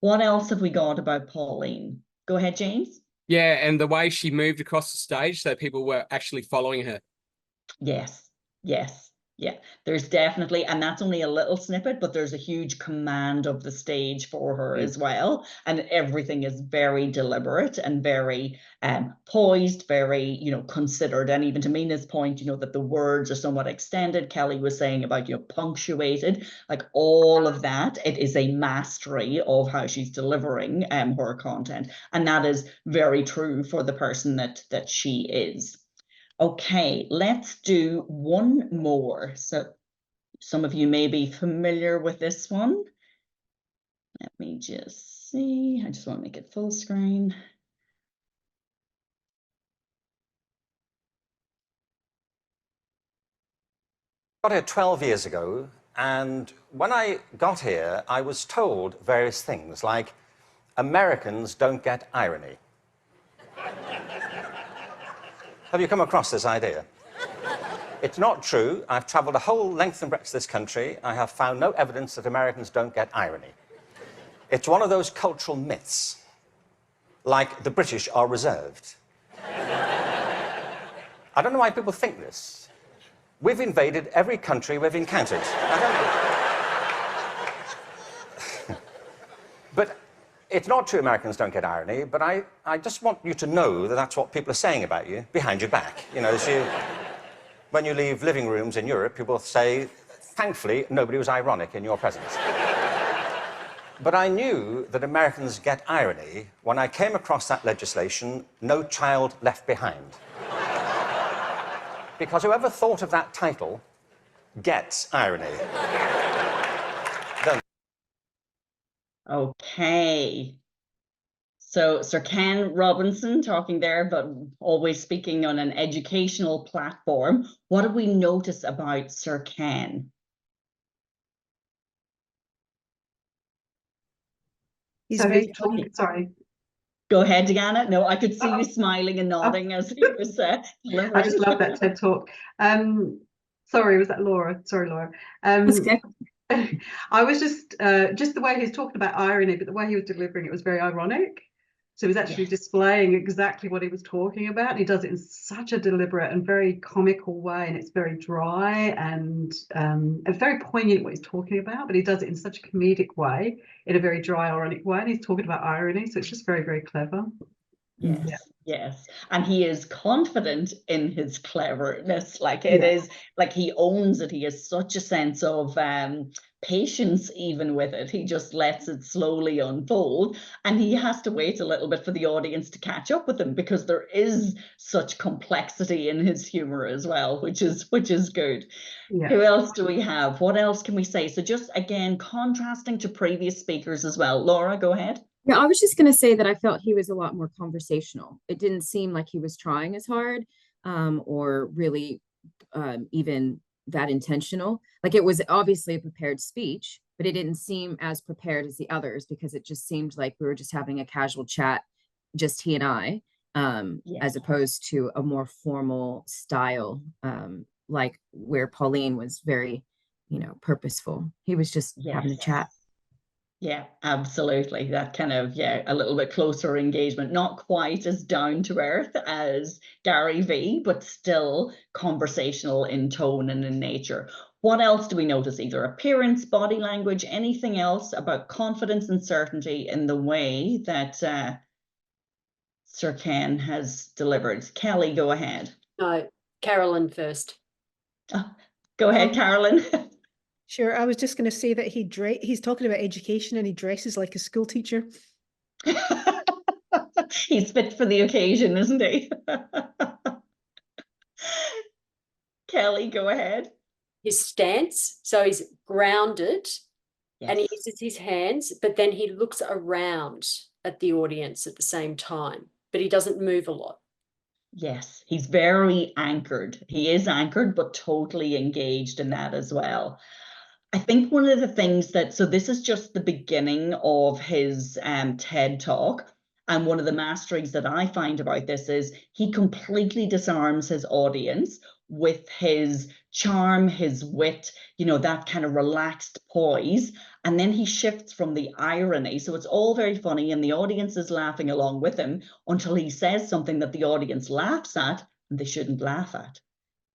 What else have we got about Pauline? Go ahead, James. Yeah, and the way she moved across the stage so people were actually following her. Yes, yes. Yeah, there's definitely, and that's only a little snippet, but there's a huge command of the stage for her as well. And everything is very deliberate and very poised, very, considered. And even to Mina's point, that the words are somewhat extended. Kelly was saying about, punctuated, like all of that. It is a mastery of how she's delivering her content. And that is very true for the person that she is. Okay, let's do one more. So some of you may be familiar with this one. Let me just see. I just want to make it full screen. I got here 12 years ago, and when I got here, I was told various things like, Americans don't get irony. Have you come across this idea? It's not true. I've traveled a whole length and breadth of this country. I have found no evidence that Americans don't get irony. It's one of those cultural myths, like the British are reserved. I don't know why people think this. We've invaded every country we've encountered. But it's not true Americans don't get irony, but I just want you to know that that's what people are saying about you behind your back. When you leave living rooms in Europe, people say, thankfully, nobody was ironic in your presence. But I knew that Americans get irony when I came across that legislation, No Child Left Behind. Because whoever thought of that title gets irony. Okay. So Sir Ken Robinson talking there, but always speaking on an educational platform. What do we notice about Sir Ken? He's very talking. Sorry. Go ahead, Diana. No, I could see you smiling and nodding as he was delivering. I just love that TED talk. Sorry, was that Laura? Sorry, Laura. Okay. I was just the way he was talking about irony, but the way he was delivering it was very ironic. So he was actually displaying exactly what he was talking about. And he does it in such a deliberate and very comical way, and it's very dry and very poignant what he's talking about, but he does it in such a comedic way, in a very dry, ironic way, and he's talking about irony, so it's just very, very clever. Yes, yes. And he is confident in his cleverness. Like it is like he owns it. He has such a sense of patience even with it. He just lets it slowly unfold, and he has to wait a little bit for the audience to catch up with him, because there is such complexity in his humor as well, which is good. Who else do we have? What else can we say? So just again, contrasting to previous speakers as well. Laura, go ahead. Yeah, I was just going to say that I felt he was a lot more conversational. It didn't seem like he was trying as hard or really even that intentional. Like, it was obviously a prepared speech, but it didn't seem as prepared as the others, because it just seemed like we were just having a casual chat, just he and I, as opposed to a more formal style, like where Pauline was very, purposeful. He was just having a chat. Yeah, absolutely. That kind of, a little bit closer engagement, not quite as down to earth as Gary V, but still conversational in tone and in nature. What else do we notice? Either appearance, body language, anything else about confidence and certainty in the way that Sir Ken has delivered? Kelly, go ahead. No, Carolyn first. Oh, go ahead, Carolyn. Sure, I was just going to say that he's talking about education and he dresses like a school teacher. He's fit for the occasion, isn't he? Kelly, go ahead. His stance, so he's grounded and he uses his hands, but then he looks around at the audience at the same time, but he doesn't move a lot. Yes, he's very anchored. He is anchored, but totally engaged in that as well. I think one of the things so this is just the beginning of his TED talk. And one of the masteries that I find about this is he completely disarms his audience with his charm, his wit, you know, that kind of relaxed poise. And then he shifts from the irony. So it's all very funny and the audience is laughing along with him until he says something that the audience laughs at and they shouldn't laugh at.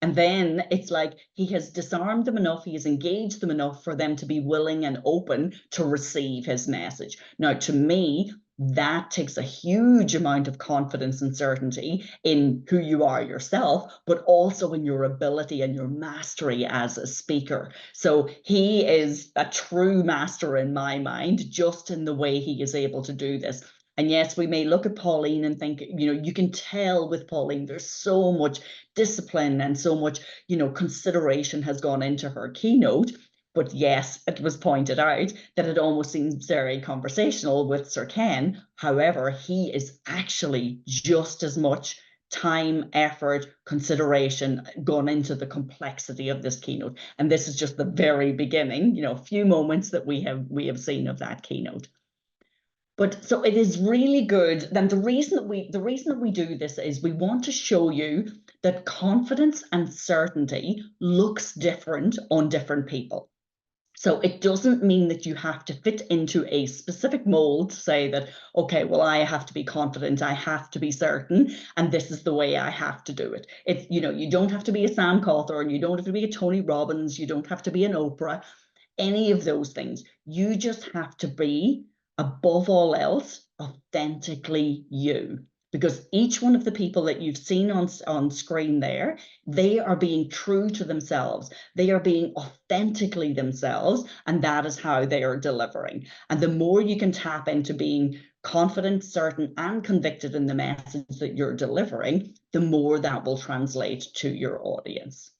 And then it's like he has disarmed them enough, he has engaged them enough for them to be willing and open to receive his message. Now, to me, that takes a huge amount of confidence and certainty in who you are yourself, but also in your ability and your mastery as a speaker. So he is a true master in my mind, just in the way he is able to do this. And yes, we may look at Pauline and think, you know, you can tell with Pauline, there's so much discipline and so much, you know, consideration has gone into her keynote. But yes, it was pointed out that it almost seems very conversational with Sir Ken. However, he is actually just as much time, effort, consideration gone into the complexity of this keynote. And this is just the very beginning, you know, a few moments that we have seen of that keynote. But so it is really good. Then the reason that we do this is we want to show you that confidence and certainty looks different on different people. So it doesn't mean that you have to fit into a specific mold to say that, okay, well, I have to be confident, I have to be certain, and this is the way I have to do it. It's, you know, you don't have to be a Sam Cawthorn, you don't have to be a Tony Robbins, you don't have to be an Oprah, any of those things. You just have to be, above all else, authentically you. Because each one of the people that you've seen on screen there, they are being true to themselves. They are being authentically themselves, and that is how they are delivering. And the more you can tap into being confident, certain, and convicted in the message that you're delivering, the more that will translate to your audience.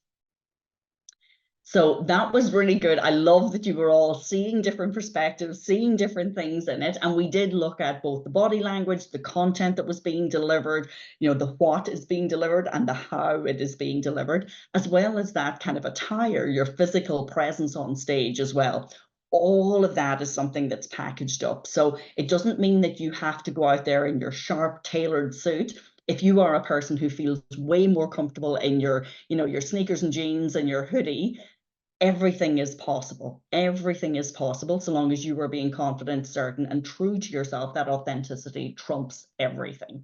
So that was really good. I love that you were all seeing different perspectives, seeing different things in it. And we did look at both the body language, the content that was being delivered, you know, the what is being delivered and the how it is being delivered, as well as that kind of attire, your physical presence on stage as well. All of that is something that's packaged up. So it doesn't mean that you have to go out there in your sharp, tailored suit. If you are a person who feels way more comfortable in your, you know, your sneakers and jeans and your hoodie, everything is possible. Everything is possible so long as you are being confident, certain, and true to yourself. That authenticity trumps everything.